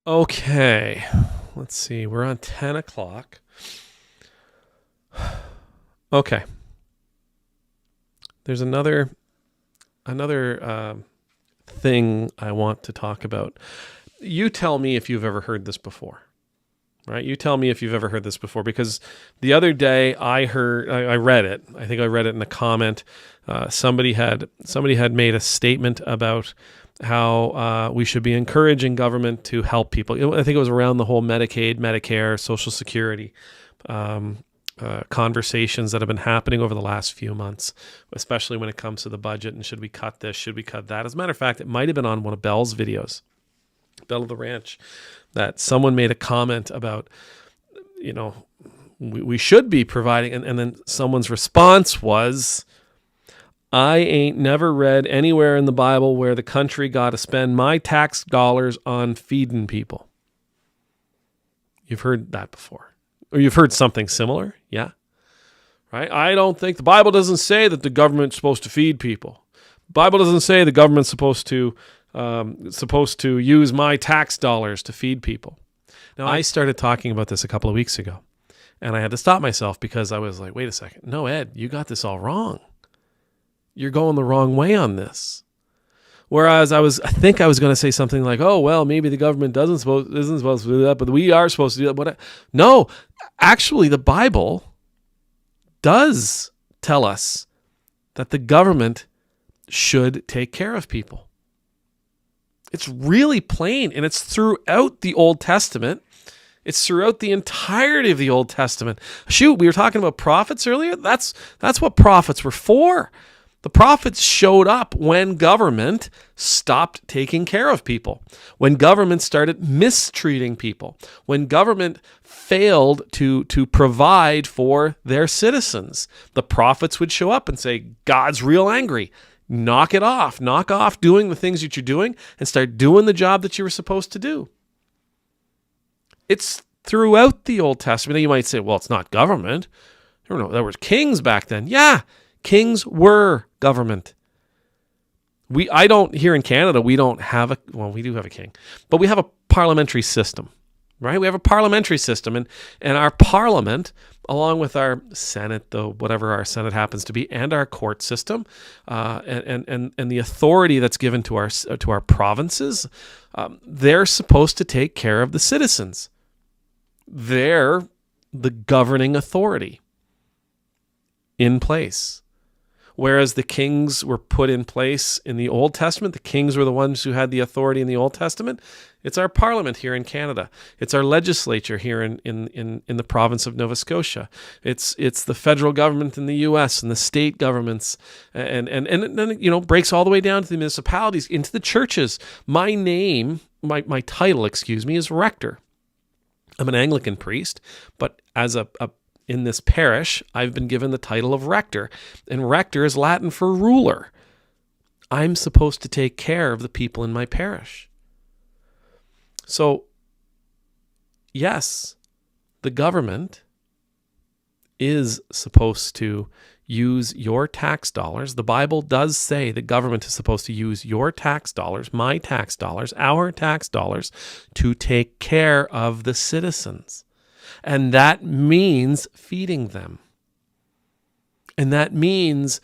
Okay, let's see. We're on 10 o'clock. Okay, there's another thing I want to talk about. You tell me if you've ever heard this before, right? You tell me if you've ever heard this before, because the other day I read it. I think I read it in a comment. Somebody had made a statement about how we should be encouraging government to help people. I think it was around the whole Medicaid, Medicare, Social Security conversations that have been happening over the last few months, especially when it comes to the budget and should we cut this, should we cut that. As a matter of fact, it might have been on one of Bell's videos, Bell of the Ranch, that someone made a comment about, we should be providing, and then someone's response was, I ain't never read anywhere in the Bible where the country got to spend my tax dollars on feeding people. You've heard that before. Or you've heard something similar, yeah? Right? I don't think the Bible doesn't say that the government's supposed to feed people. The Bible doesn't say the government's supposed to use my tax dollars to feed people. Now, I started talking about this a couple of weeks ago, and I had to stop myself because I was like, wait a second. No, Ed, you got this all wrong. You're going the wrong way on this. Whereas I think I was going to say something like, oh, well, maybe the government isn't supposed to do that, but we are supposed to do that. No, actually, the Bible does tell us that the government should take care of people. It's really plain, and it's throughout the Old Testament. It's throughout the entirety of the Old Testament. Shoot, we were talking about prophets earlier. That's what prophets were for. The prophets showed up when government stopped taking care of people, when government started mistreating people, when government failed to provide for their citizens. The prophets would show up and say, God's real angry. Knock it off. Knock off doing the things that you're doing and start doing the job that you were supposed to do. It's throughout the Old Testament. Now you might say, well, it's not government. I don't know. There were kings back then. Yeah, kings were government. Here in Canada, we don't have we do have a king, but we have a parliamentary system, right? We have a parliamentary system, and our parliament, along with our Senate, though, whatever our Senate happens to be, and our court system, and the authority that's given to our provinces, they're supposed to take care of the citizens. They're the governing authority in place. Whereas the kings were put in place in the Old Testament, the kings were the ones who had the authority in the Old Testament. It's our parliament here in Canada. It's our legislature here in the province of Nova Scotia. It's the federal government in the U.S. and the state governments, and then breaks all the way down to the municipalities, into the churches. My title, is rector. I'm an Anglican priest, but as in this parish, I've been given the title of rector, and rector is Latin for ruler. I'm supposed to take care of the people in my parish. So, yes, the government is supposed to use your tax dollars. The Bible does say the government is supposed to use your tax dollars, my tax dollars, our tax dollars, to take care of the citizens. And that means feeding them. And that means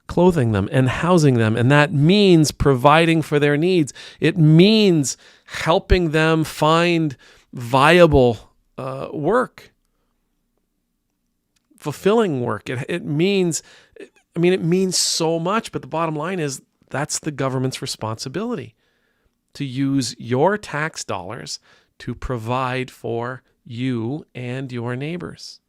clothing them and housing them. And that means providing for their needs. It means helping them find viable work, fulfilling work. It means so much, but the bottom line is that's the government's responsibility, to use your tax dollars to provide for you and your neighbors.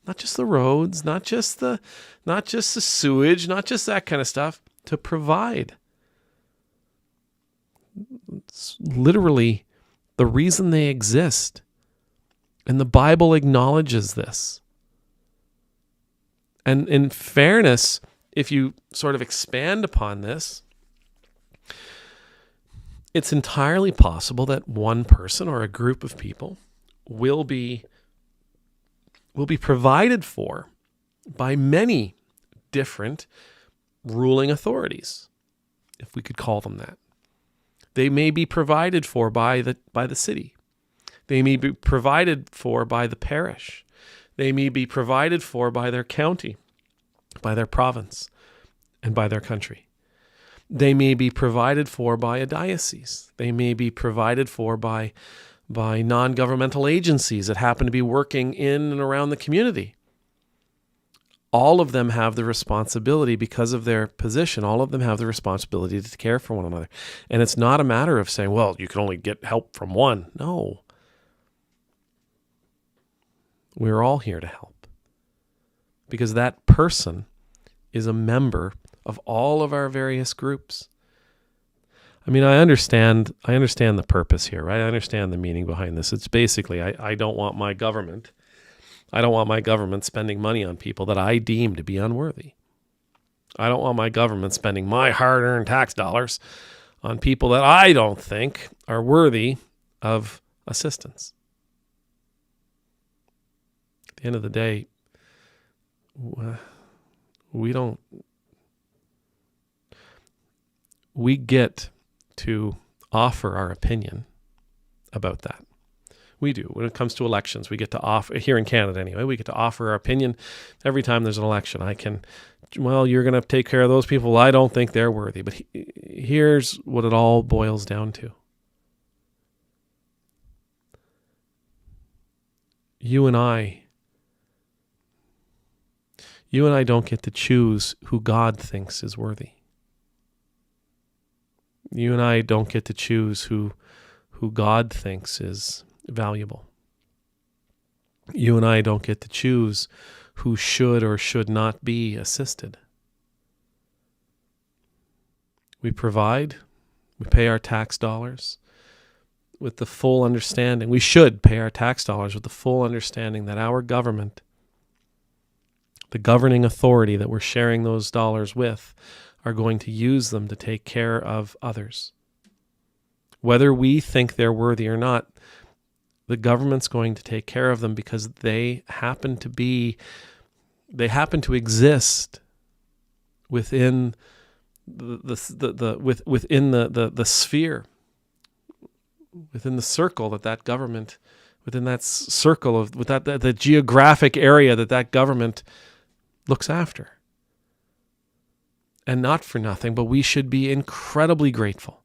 Not just the roads, not just the sewage, not just that kind of stuff, to provide. It's literally the reason they exist. And the Bible acknowledges this. And in fairness, if you sort of expand upon this, it's entirely possible that one person or a group of people will be provided for by many different ruling authorities, if we could call them that. They may be provided for by the city. They may be provided for by the parish. They may be provided for by their county, by their province, and by their country. They may be provided for by a diocese. They may be provided for by non-governmental agencies that happen to be working in and around the community. All of them have the responsibility, because of their position, all of them have the responsibility to care for one another. And it's not a matter of saying, well, you can only get help from one. No. We're all here to help, because that person is a member of all of our various groups. I mean, I understand the purpose here, right? I understand the meaning behind this. It's basically, I don't want my government spending money on people that I deem to be unworthy. I don't want my government spending my hard-earned tax dollars on people that I don't think are worthy of assistance. At the end of the day, we get to offer our opinion about that. We do. When it comes to elections, we get to offer, here in Canada anyway, we get to offer our opinion every time there's an election. You're going to take care of those people. Well, I don't think they're worthy. But here's what it all boils down to. You and I don't get to choose who God thinks is worthy. You and I don't get to choose who God thinks is valuable. You and I don't get to choose who should or should not be assisted. We provide, we pay our tax dollars with the full understanding. We should pay our tax dollars with the full understanding that our government, the governing authority that we're sharing those dollars with, are going to use them to take care of others. Whether we think they're worthy or not, the government's going to take care of them because they happen to exist within within the sphere, within the circle that government, within that circle of the geographic area that government looks after. And not for nothing, but we should be incredibly grateful.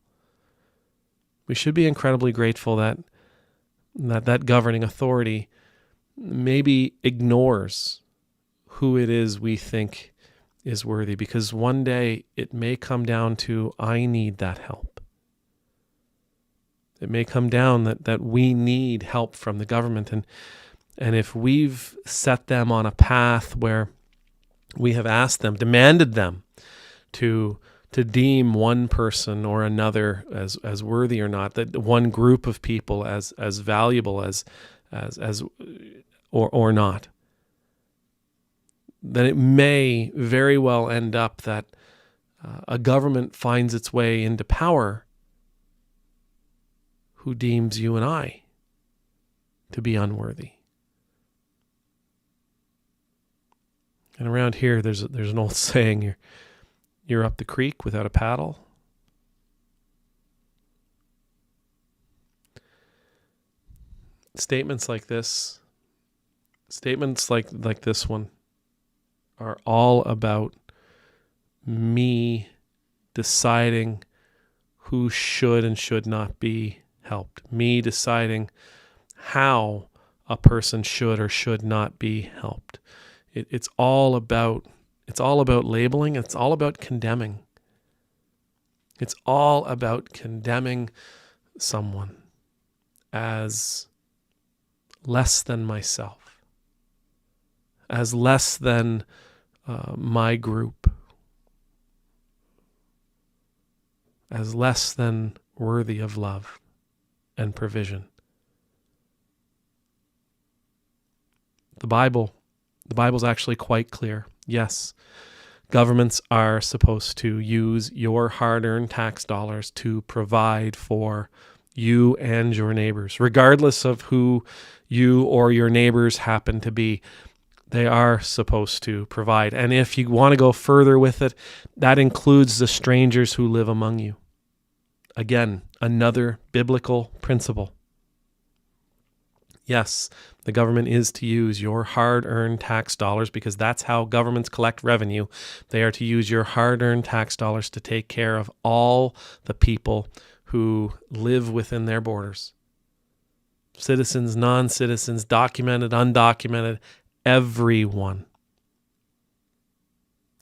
We should be incredibly grateful that governing authority maybe ignores who it is we think is worthy, because one day it may come down to, I need that help. It may come down that we need help from the government. And if we've set them on a path where we have asked them, demanded them to deem one person or another as worthy or not, that one group of people as valuable as or not, then it may very well end up that a government finds its way into power who deems you and I to be unworthy. And around here, there's an old saying: You're up the creek without a paddle. Statements like this one, are all about me deciding who should and should not be helped. Me deciding how a person should or should not be helped. It's all about labeling. It's all about condemning. It's all about condemning someone as less than myself, as less than my group, as less than worthy of love and provision. The Bible's actually quite clear. Yes, governments are supposed to use your hard-earned tax dollars to provide for you and your neighbors, regardless of who you or your neighbors happen to be. They are supposed to provide. And if you want to go further with it, that includes the strangers who live among you. Again, Another biblical principle. Yes, the government is to use your hard-earned tax dollars, because that's how governments collect revenue. They are to use your hard-earned tax dollars to take care of all the people who live within their borders. Citizens, non-citizens, documented, undocumented, everyone.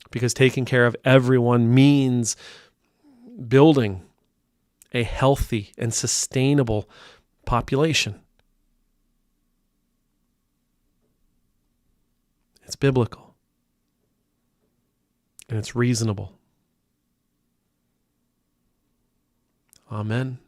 Because taking care of everyone means building a healthy and sustainable population. It's biblical. And it's reasonable. Amen.